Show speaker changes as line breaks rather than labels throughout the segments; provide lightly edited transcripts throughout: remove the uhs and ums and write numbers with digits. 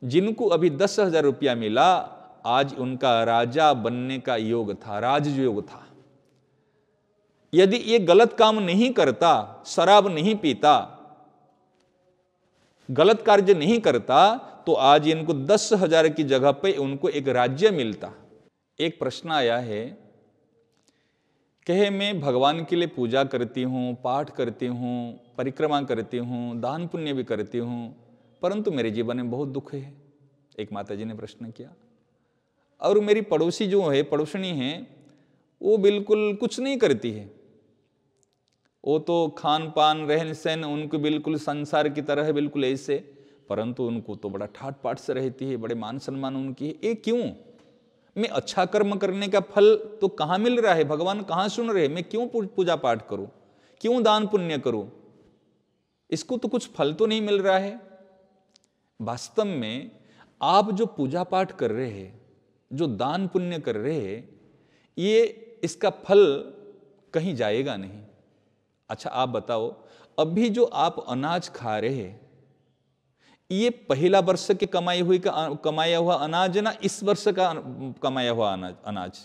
जिनको अभी 10,000 रुपया मिला, आज उनका राजा बनने का योग था, राजयोग था। यदि ये गलत काम नहीं करता, शराब नहीं पीता, गलत कार्य नहीं करता, तो आज इनको 10,000 की जगह पे उनको एक राज्य मिलता। एक प्रश्न आया है, कहे मैं भगवान के लिए पूजा करती हूँ, पाठ करती हूँ, परिक्रमा करती हूँ, दान पुण्य भी करती हूँ, परंतु मेरे जीवन में बहुत दुख है। एक माता जी ने प्रश्न किया। और मेरी पड़ोसी जो है, पड़ोसनी है, वो बिल्कुल कुछ नहीं करती है। वो तो खान पान रहन सहन उनको बिल्कुल संसार की तरह है, बिल्कुल ऐसे, परंतु उनको तो बड़ा ठाट पाट से रहती है, बड़े मान सम्मान उनकी है। ये क्यों? मैं अच्छा कर्म करने का फल तो कहाँ मिल रहा है? भगवान कहाँ सुन रहे? मैं क्यों पूजा पाठ करूं? क्यों दान पुण्य करूं? इसको तो कुछ फल तो नहीं मिल रहा है। वास्तव में आप जो पूजा पाठ कर रहे हैं, जो दान पुण्य कर रहे हैं, ये इसका फल कहीं जाएगा नहीं। अच्छा आप बताओ, अभी जो आप अनाज खा रहे हैं, ये पहला वर्ष के कमाया हुआ अनाज ना इस वर्ष का कमाया हुआ अनाज?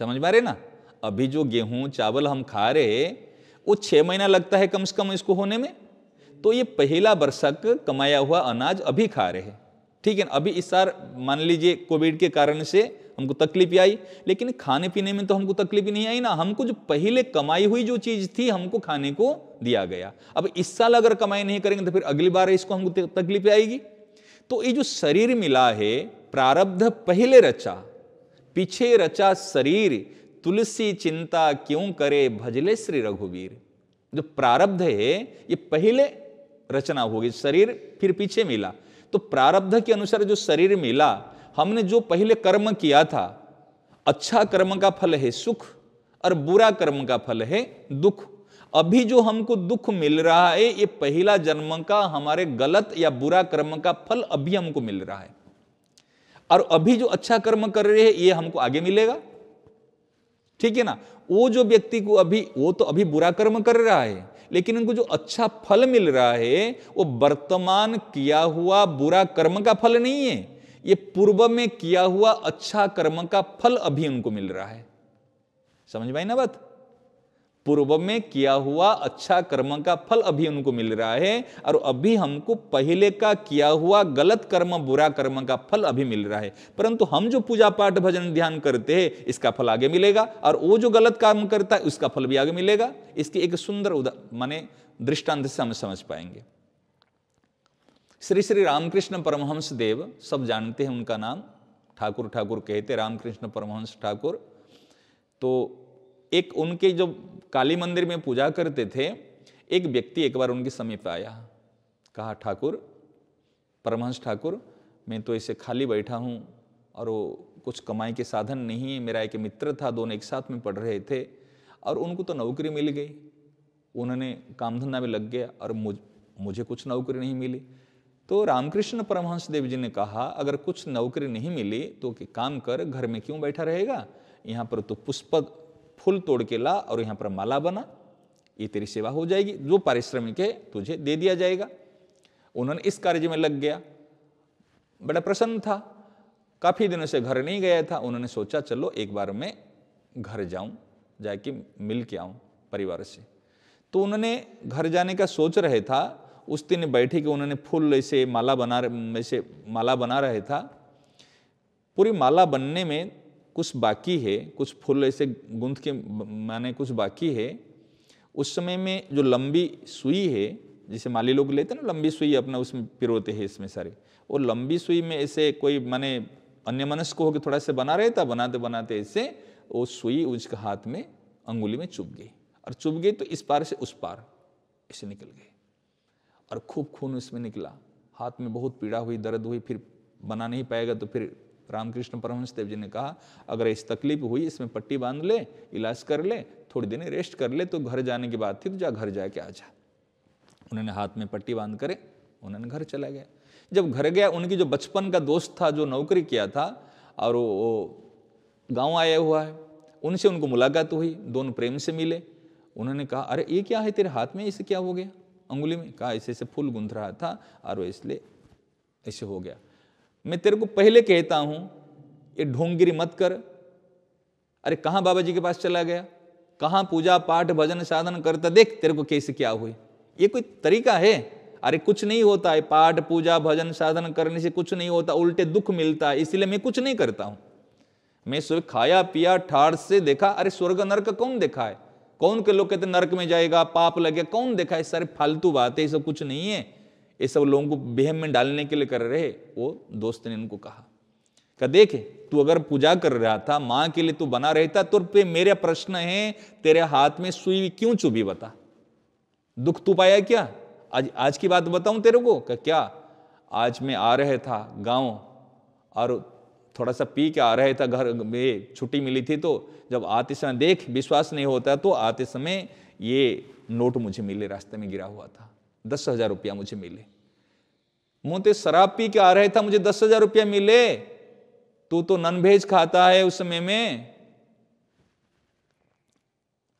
समझ पा रहे ना? अभी जो गेहूं चावल हम खा रहे हैं, वो 6 महीना लगता है कम से कम इसको होने में। तो ये पहला वर्ष का कमाया हुआ अनाज अभी खा रहे हैं, ठीक है ना? अभी इस साल मान लीजिए कोविड के कारण से हमको तकलीफ आई, लेकिन खाने पीने में तो हमको तकलीफ नहीं आई ना। हमको जो पहले कमाई हुई जो चीज थी, हमको खाने को दिया गया। अब इस साल अगर कमाई नहीं करेंगे तो फिर अगली बार इसको हमको तकलीफ आएगी। तो ये जो शरीर मिला है, प्रारब्ध पहले रचा, पीछे रचा शरीर, तुलसी चिंता क्यों करे, भजले श्री रघुवीर। जो प्रारब्ध है ये पहले रचना होगी, शरीर फिर पीछे मिला। तो प्रारब्ध के अनुसार जो शरीर मिला, हमने जो पहले कर्म किया था, अच्छा कर्म का फल है सुख और बुरा कर्म का फल है दुख। अभी जो हमको दुख मिल रहा है, ये पहला जन्म का हमारे गलत या बुरा कर्म का फल अभी हमको मिल रहा है। और अभी जो अच्छा कर्म कर रहे हैं, ये हमको आगे मिलेगा, ठीक है ना? वो जो व्यक्ति को अभी, वो तो अभी बुरा कर्म कर रहा है, लेकिन उनको जो अच्छा फल मिल रहा है, वो वर्तमान किया हुआ बुरा कर्म का फल नहीं है, ये पूर्व में किया हुआ अच्छा कर्म का फल अभी उनको मिल रहा है। समझ पाई ना बात? पूर्व में किया हुआ अच्छा कर्म का फल अभी उनको मिल रहा है, और अभी हमको पहले का किया हुआ गलत कर्म, बुरा कर्म का फल अभी मिल रहा है। परंतु हम जो पूजा पाठ भजन ध्यान करते हैं, इसका फल आगे मिलेगा, और वो जो गलत काम करता है उसका फल भी आगे मिलेगा। इसकी एक सुंदर माने दृष्टांत से हम समझ पाएंगे। श्री श्री रामकृष्ण परमहंस देव, सब जानते हैं उनका नाम, ठाकुर ठाकुर कहते, रामकृष्ण परमहंस ठाकुर। तो एक उनके जो काली मंदिर में पूजा करते थे, एक व्यक्ति एक बार उनके समीप आया, कहा ठाकुर, परमहंस ठाकुर, मैं तो ऐसे खाली बैठा हूँ और वो कुछ कमाई के साधन नहीं है। मेरा एक मित्र था, दोनों एक साथ में पढ़ रहे थे, और उनको तो नौकरी मिल गई, उन्होंने काम धंधा में लग गया, और मुझे कुछ नौकरी नहीं मिली। तो रामकृष्ण परमहंस देव जी ने कहा, अगर कुछ नौकरी नहीं मिली तो काम कर, घर में क्यों बैठा रहेगा? यहाँ पर तो पुष्प फूल तोड़ के ला और यहाँ पर माला बना, ये तेरी सेवा हो जाएगी, जो पारिश्रमिक है तुझे दे दिया जाएगा। उन्होंने इस कार्य में लग गया, बड़ा प्रसन्न था। काफी दिनों से घर नहीं गया था, उन्होंने सोचा चलो एक बार मैं घर जाऊं, जाके मिल के आऊं परिवार से। तो उन्होंने घर जाने का सोच रहे था, उस दिन बैठे कि उन्होंने फूल ऐसे माला बना रहे था। पूरी माला बनने में कुछ बाकी है, कुछ फूल ऐसे गूंथ के माने कुछ बाकी है। उस समय में जो लंबी सुई है, जिसे माली लोग लेते हैं ना, लंबी सुई अपना उसमें पिरोते हैं इसमें सारे, वो लंबी सुई में ऐसे कोई माने अन्यमनस्क होकर थोड़ा सा बना रहे था, बनाते बनाते ऐसे वो सुई उसके हाथ में अंगुली में चुभ गई, और चुभ गई तो इस पार से उस पार ऐसे निकल गई, और खूब खून उसमें निकला। हाथ में बहुत पीड़ा हुई, दर्द हुई, फिर बना नहीं पाएगा। तो फिर रामकृष्ण परमहंस देव जी ने कहा, अगर इस तकलीफ हुई, इसमें पट्टी बांध ले, इलाज कर ले, थोड़ी दिन रेस्ट कर ले, तो घर जाने की बात थी तो जा, घर जाके आ जा। उन्होंने हाथ में पट्टी बांध करे उन्होंने घर चला गया। जब घर गया, उनकी जो बचपन का दोस्त था, जो नौकरी किया था, और वो गाँव आया हुआ है, उनसे उनको मुलाकात हुई, दोनों प्रेम से मिले। उन्होंने कहा, अरे ये क्या है तेरे हाथ में, इसे क्या हो गया? अंगुली में? कहा ऐसे ऐसे फूल गूंथ रहा था और वो इसलिए ऐसे हो गया। मैं तेरे को पहले कहता हूं ये ढोंगिरी मत कर। अरे कहाँ बाबा जी के पास चला गया, कहाँ पूजा पाठ भजन साधन करता, देख तेरे को कैसे क्या हुई। ये कोई तरीका है? अरे कुछ नहीं होता है, पाठ पूजा भजन साधन करने से कुछ नहीं होता, उल्टे दुख मिलता है, इसलिए मैं कुछ नहीं करता हूं। मैं सुबह खाया पिया ठाड़ से देखा। अरे स्वर्ग नरक कौन देखा है? कौन के लोग कहते नरक में जाएगा पाप लगे, कौन देखा है? सारे फालतू बातें, ये सब कुछ नहीं है, ये सब लोगों को बेहम में डालने के लिए कर रहे। वो दोस्त ने उनको कहा देख तू अगर पूजा कर रहा था, मां के लिए तू बना रहता, तो पे मेरा प्रश्न है, तेरे हाथ में सुई क्यों चुभी? बता, दुख तू पाया क्या? आज की बात बताऊं तेरे को क्या? आज मैं आ रहा था गांव और थोड़ा सा पी के आ रहा था, घर में छुट्टी मिली थी, तो जब आते समय देख, विश्वास नहीं होता, तो आते समय ये नोट मुझे मिले, रास्ते में गिरा हुआ था, 10,000 रुपया मुझे मिले। मुंह ते शराब पी के आ रहा था, मुझे 10,000 रुपया मिले। तू तो नॉन वेज खाता है उस समय में,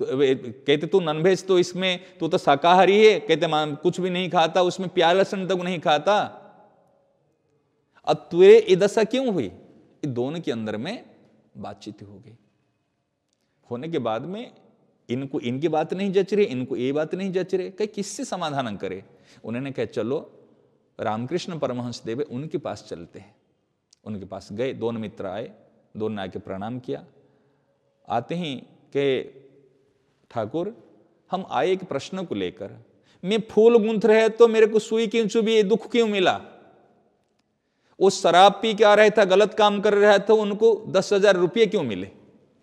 तो कहते तू नॉन वेज, तो इसमें तू तो शाकाहारी है, कहते कुछ भी नहीं खाता, उसमें प्याज लहसुन तक नहीं खाता। अब तुझे ये दशा क्यों हुई? ये दोनों के अंदर में बातचीत हो गई। होने के बाद में इनको इनकी बात नहीं जच रही, इनको ये बात नहीं जच रही, कहीं किससे समाधान करे? उन्होंने कहा चलो रामकृष्ण परमहंस देव उनके पास चलते हैं। उनके पास गए, दोनों मित्र आए, दोनों ने आके प्रणाम किया। आते ही के ठाकुर हम आए एक प्रश्न को लेकर, मैं फूल गूंथ रहे तो मेरे को सुई क्यों चुभी, दुख क्यों मिला? वो शराब पी के आ रहा था, गलत काम कर रहा था, उनको 10,000 रुपये क्यों मिले?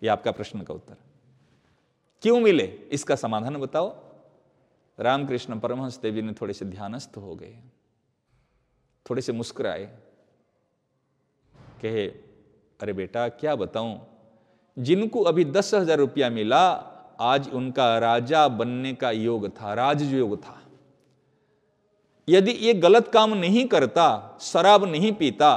ये आपका प्रश्न का उत्तर क्यों मिले, इसका समाधान बताओ। रामकृष्ण परमहंस देव जी ने थोड़े से ध्यानस्थ हो गए, थोड़े से मुस्कुराए, कहे अरे बेटा क्या बताऊं, जिनको अभी 10,000 रुपया मिला, आज उनका राजा बनने का योग था, राजयोग था। यदि ये गलत काम नहीं करता, शराब नहीं पीता,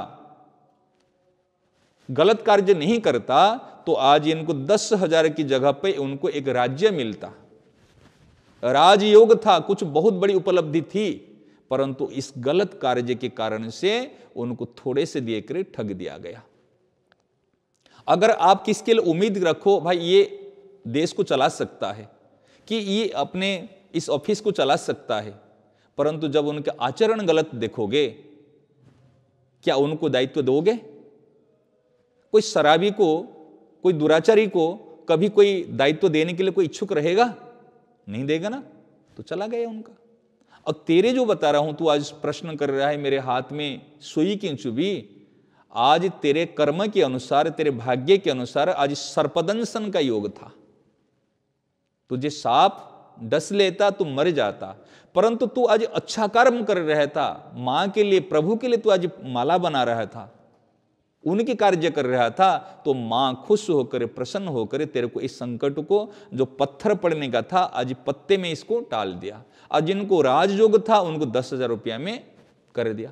गलत कार्य नहीं करता, तो आज इनको 10,000 की जगह पे उनको एक राज्य मिलता, राजयोग था, कुछ बहुत बड़ी उपलब्धि थी। परंतु इस गलत कार्य के कारण से उनको थोड़े से देकर ठग दिया गया। अगर आप किसके लिए उम्मीद रखो भाई ये देश को चला सकता है, कि ये अपने इस ऑफिस को चला सकता है, परंतु जब उनके आचरण गलत देखोगे, क्या उनको दायित्व दोगे? कोई शराबी को, कोई दुराचारी को कभी कोई दायित्व देने के लिए कोई इच्छुक रहेगा? नहीं देगा ना, तो चला गया उनका। अब तेरे जो बता रहा हूं, तू आज प्रश्न कर रहा है मेरे हाथ में सुई क्यों चुभी, आज तेरे कर्म के अनुसार, तेरे भाग्य के अनुसार आज सर्पदंशन का योग था। तुझे सांप डस लेता तो मर जाता, परंतु तू आज अच्छा कर्म कर रहा था, मां के लिए, प्रभु के लिए तू आज माला बना रहा था, उनके कार्य कर रहा था, तो मां खुश होकर, प्रसन्न होकर तेरे को इस संकट को, जो पत्थर पड़ने का था, आज पत्ते में इसको टाल दिया। आज जिनको राजयोग था उनको 10,000 रुपया में कर दिया।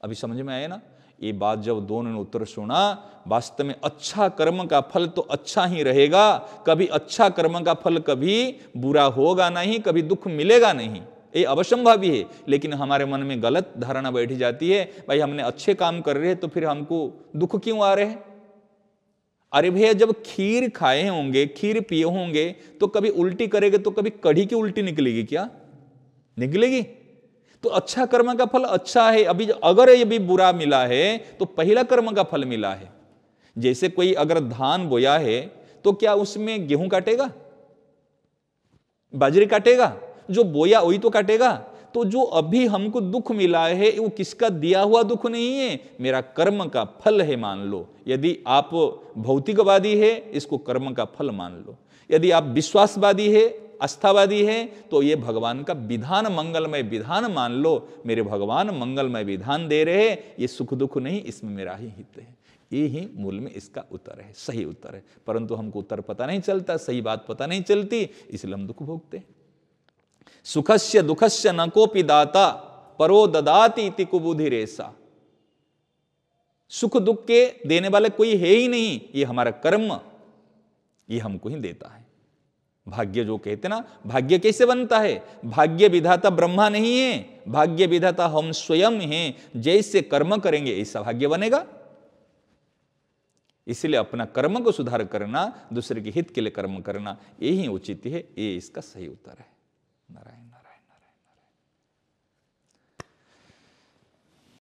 अभी समझ में आया ना? ये बात जब दोनों ने उत्तर सुना, वास्तव में अच्छा कर्म का फल तो अच्छा ही रहेगा, कभी अच्छा कर्म का फल कभी बुरा होगा नहीं, कभी दुख मिलेगा नहीं, ये अवश्यंभावी है। लेकिन हमारे मन में गलत धारणा बैठी जाती है, भाई हमने अच्छे काम कर रहे हैं तो फिर हमको दुख क्यों आ रहे हैं? अरे भैया जब खीर खाए होंगे, खीर पिए होंगे, तो कभी उल्टी करेंगे तो कभी कढ़ी की उल्टी निकलेगी क्या? निकलेगी। तो अच्छा कर्म का फल अच्छा है। अभी अगर ये भी बुरा मिला है तो पहला कर्म का फल मिला है। जैसे कोई अगर धान बोया है तो क्या उसमें गेहूं काटेगा, बाजरी काटेगा? जो बोया वही तो काटेगा। तो जो अभी हमको दुख मिला है वो किसका दिया हुआ दुख नहीं है, मेरा कर्म का फल है मान लो। यदि आप भौतिकवादी है, इसको कर्म का फल मान लो। यदि आप विश्वासवादी है, आस्थावादी है, तो ये भगवान का विधान, मंगलमय विधान मान लो। मेरे भगवान मंगलमय विधान दे रहे, ये सुख दुख नहीं, इसमें मेरा ही हित है। ये ही मूल में इसका उत्तर है, सही उत्तर है। परंतु हमको उत्तर पता नहीं चलता, सही बात पता नहीं चलती, इसलिए हम दुख भोगते। सुखस्य दुखस्य न कोपि दाता परो ददाति इति कुबुधि रेसा। सुख दुख के देने वाले कोई है ही नहीं, ये हमारा कर्म, ये हमको ही देता है। भाग्य जो कहते ना, भाग्य कैसे बनता है? भाग्य विधाता ब्रह्मा नहीं है, भाग्य विधाता हम स्वयं हैं। जैसे कर्म करेंगे ऐसा भाग्य बनेगा। इसलिए अपना कर्म को सुधार करना, दूसरे के हित के लिए कर्म करना, यही उचित है। ये इसका सही उत्तर है। नारायण नारायण।